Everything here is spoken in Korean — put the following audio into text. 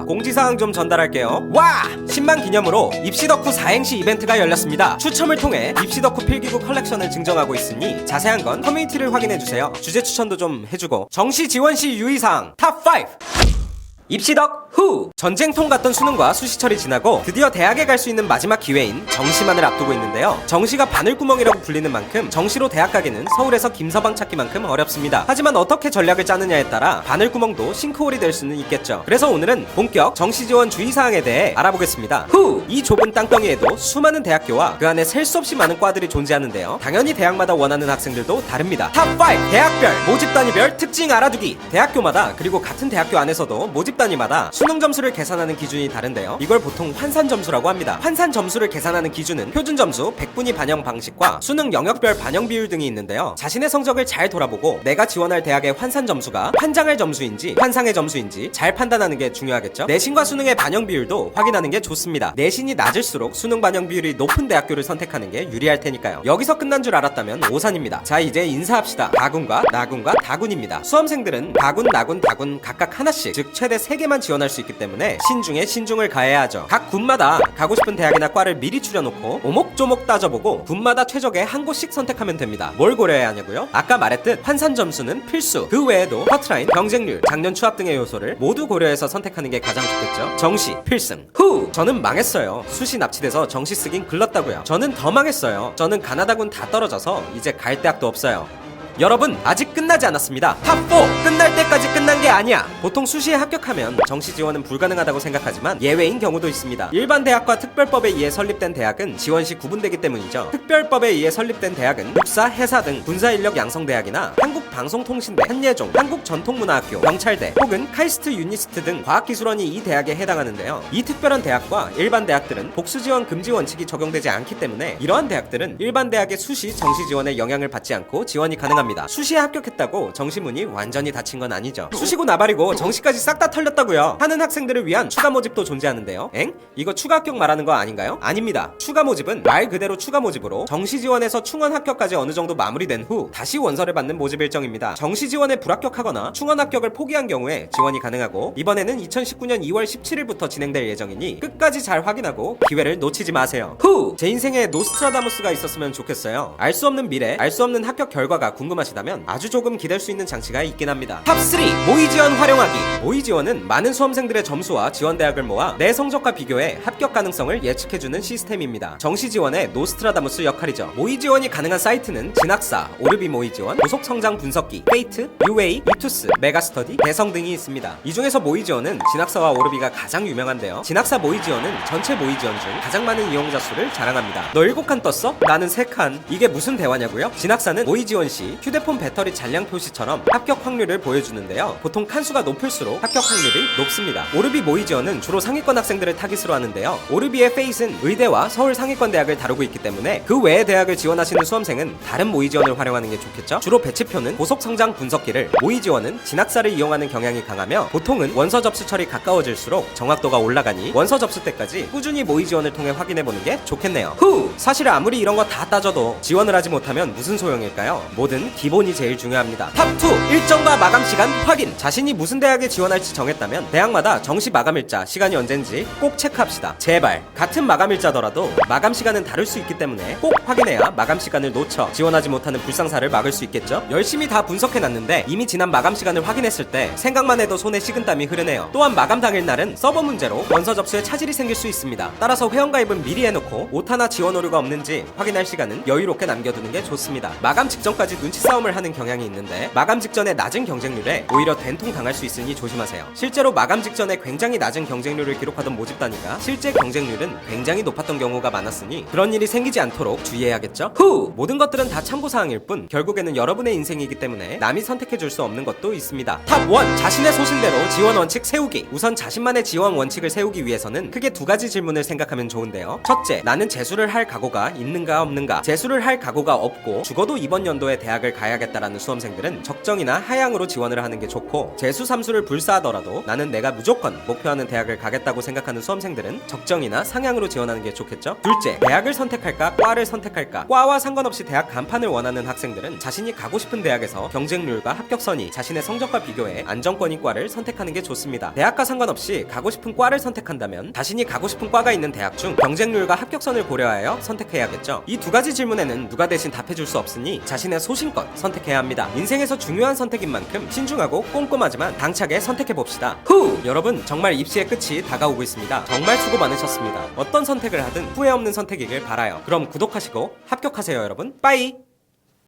공지사항 좀 전달할게요. 와! 10만 기념으로 입시 덕후 4행시 이벤트가 열렸습니다. 추첨을 통해 입시 덕후 필기구 컬렉션을 증정하고 있으니 자세한 건 커뮤니티를 확인해주세요. 주제 추천도 좀 해주고. 정시 지원시 유의사항 탑5! 입시덕 후! 전쟁통 같던 수능과 수시철이 지나고 드디어 대학에 갈 수 있는 마지막 기회인 정시만을 앞두고 있는데요. 정시가 바늘구멍이라고 불리는 만큼 정시로 대학 가기는 서울에서 김서방 찾기만큼 어렵습니다. 하지만 어떻게 전략을 짜느냐에 따라 바늘구멍도 싱크홀이 될 수는 있겠죠. 그래서 오늘은 본격 정시 지원 주의사항에 대해 알아보겠습니다. 후! 이 좁은 땅덩이에도 수많은 대학교와 그 안에 셀 수 없이 많은 과들이 존재하는데요. 당연히 대학마다 원하는 학생들도 다릅니다. 탑5! 대학별, 모집단위별 특징 알아두기. 대학교마다 그리고 같은 대학교 안에서도 모집 단위마다 수능 점수를 계산하는 기준이 다른데요. 이걸 보통 환산 점수라고 합니다. 환산 점수를 계산하는 기준은 표준 점수, 백분위 반영 방식과 수능 영역별 반영 비율 등이 있는데요. 자신의 성적을 잘 돌아보고 내가 지원할 대학의 환산 점수가 환장할 점수인지 환상의 점수인지 잘 판단하는 게 중요하겠죠. 내신과 수능의 반영 비율도 확인하는 게 좋습니다. 내신이 낮을수록 수능 반영 비율이 높은 대학교를 선택하는 게 유리할 테니까요. 여기서 끝난 줄 알았다면 오산입니다. 자, 이제 인사합시다. 가군과 나군과 다군입니다. 수험생들은 가군, 나군, 다군 각각 하나씩, 즉 최대 3개만 지원할 수 있기 때문에 신중에 신중을 가해야 하죠. 각 군마다 가고 싶은 대학이나 과를 미리 추려놓고 오목조목 따져보고 군마다 최적의 한 곳씩 선택하면 됩니다. 뭘 고려해야 하냐고요? 아까 말했듯 환산 점수는 필수. 그 외에도 커트라인, 경쟁률, 작년 추합 등의 요소를 모두 고려해서 선택하는 게 가장 좋겠죠. 정시 필승. 후! 저는 망했어요. 수시 납치돼서 정시 쓰긴 글렀다고요. 저는 더 망했어요. 저는 가나다군 다 떨어져서 이제 갈 대학도 없어요. 여러분, 아직 끝나지 않았습니다. 탑4! 끝날 때까지 끝난 게 아니야. 보통 수시에 합격하면 정시 지원은 불가능하다고 생각하지만 예외인 경우도 있습니다. 일반 대학과 특별법에 의해 설립된 대학은 지원 시 구분되기 때문이죠. 특별법에 의해 설립된 대학은 육사, 해사 등 군사인력 양성대학이나 한국방송통신대, 한예종, 한국전통문화학교, 경찰대 혹은 카이스트 유니스트 등 과학기술원이 이 대학에 해당하는데요. 이 특별한 대학과 일반 대학들은 복수지원 금지 원칙이 적용되지 않기 때문에 이러한 대학들은 일반 대학의 수시, 정시 지원에 영향을 받지 않고 지원이 가능합니다. 수시에 합격했다고 정시문이 완전히 닫힌 건 아니죠. 수시고 나발이고 정시까지 싹 다 털렸다고요. 하는 학생들을 위한 추가 모집도 존재하는데요. 이거 추가 합격 말하는 거 아닌가요? 아닙니다. 추가 모집은 말 그대로 추가 모집으로 정시 지원에서 충원 합격까지 어느 정도 마무리된 후 다시 원서를 받는 모집 일정입니다. 정시 지원에 불합격하거나 충원 합격을 포기한 경우에 지원이 가능하고, 이번에는 2019년 2월 17일부터 진행될 예정이니 끝까지 잘 확인하고 기회를 놓치지 마세요. 후! 제 인생에 노스트라다무스가 있었으면 좋겠어요. 알 수 없는 미래, 알 수 없는 합격 결과가 궁금하시다면 아주 조금 기댈 수 있는 장치가 있긴 합니다. 탑3! 모의지원 활용하기. 모의지원은 많은 수험생들의 점수와 지원대학을 모아 내 성적과 비교해 합격 가능성을 예측해주는 시스템입니다. 정시지원의 노스트라다무스 역할이죠. 모의지원이 가능한 사이트는 진학사, 오르비 모의지원, 고속성장 분석기, 페이트, UA, 이투스, 메가스터디, 대성 등이 있습니다. 이 중에서 모의지원은 진학사와 오르비가 가장 유명한데요. 진학사 모의지원은 전체 모의지원 중 가장 많은 이용자 수를 자랑합니다. 너 7칸 떴어? 나는 3칸. 이게 무슨 대화냐고요? 진학사는 모의지원 시 휴대폰 배터리 잔량 표시처럼 합격 확률을 보여주는데요. 보통 칸수가 높을수록 합격 확률이 높습니다. 오르비 모의지원은 주로 상위권 학생들을 타깃으로 하는데요. 오르비의 페이스는 의대와 서울 상위권 대학을 다루고 있기 때문에 그 외의 대학을 지원하시는 수험생은 다른 모의지원을 활용하는 게 좋겠죠. 주로 배치표는 고속성장 분석기를, 모의지원은 진학사를 이용하는 경향이 강하며 보통은 원서 접수철이 가까워질수록 정확도가 올라가니 원서 접수 때까지 꾸준히 모의지원을 통해 확인해보는 게 좋겠네요. 후! 사실 아무리 이런 거 다 따져도 지원을 하지 못하면 무슨 소용일까요? 뭐든 기본이 제일 중요합니다. 탑2! 일정과 마감시간 확인! 자신이 무슨 대학에 지원할지 정했다면 대학마다 정시 마감일자, 시간이 언젠지 꼭 체크합시다. 제발 같은 마감일자더라도 마감시간은 다를 수 있기 때문에 꼭 확인해야 마감시간을 놓쳐 지원하지 못하는 불상사를 막을 수 있겠죠? 열심히 다 분석해놨는데 이미 지난 마감시간을 확인했을 때 생각만 해도 손에 식은땀이 흐르네요. 또한 마감 당일날은 서버 문제로 원서 접수에 차질이 생길 수 있습니다. 따라서 회원가입은 미리 해놓고 오타나 지원 오류가 없는지 확인할 시간은 여유롭게 남겨두는 게 좋습니다. 마감 직전까지 눈치 싸움을 하는 경향이 있는데 마감 직전에 낮은 경쟁률에 오히려 된통 당할 수 있으니 조심하세요. 실제로 마감 직전에 굉장히 낮은 경쟁률을 기록하던 모집 단위가 실제 경쟁률은 굉장히 높았던 경우가 많았으니 그런 일이 생기지 않도록 주의해야겠죠? 후! 모든 것들은 다 참고사항일 뿐 결국에는 여러분의 인생이기 때문에 남이 선택해줄 수 없는 것도 있습니다. 탑1! 자신의 소신대로 지원 원칙 세우기. 우선 자신만의 지원 원칙을 세우기 위해서는 크게 2가지 질문을 생각하면 좋은데요. 첫째, 나는 재수를 할 각오가 있는가 없는가? 재수를 할 각오가 없고 죽어도 이번 연도에 대학을 가야겠다라는 수험생들은 적정이나 하향으로 지원을 하는 게 좋고, 재수 삼수를 불사하더라도 나는 내가 무조건 목표하는 대학을 가겠다고 생각하는 수험생들은 적정이나 상향으로 지원하는 게 좋겠죠. 둘째, 대학을 선택할까 과를 선택할까. 과와 상관없이 대학 간판을 원하는 학생들은 자신이 가고 싶은 대학에서 경쟁률과 합격선이 자신의 성적과 비교해 안정권인 과를 선택하는 게 좋습니다. 대학과 상관없이 가고 싶은 과를 선택한다면 자신이 가고 싶은 과가 있는 대학 중 경쟁률과 합격선을 고려하여 선택해야겠죠. 이 두 가지 질문에는 누가 대신 답해줄 수 없으니 자신의 소신껏 선택해야 합니다. 인생에서 중요한 선택인 만큼 신중하고 꼼꼼하지만 당차게 선택해봅시다. 여러분, 정말 입시의 끝이 다가오고 있습니다. 정말 수고 많으셨습니다. 어떤 선택을 하든 후회 없는 선택이길 바라요. 그럼 구독하시고 합격하세요, 여러분. 빠이.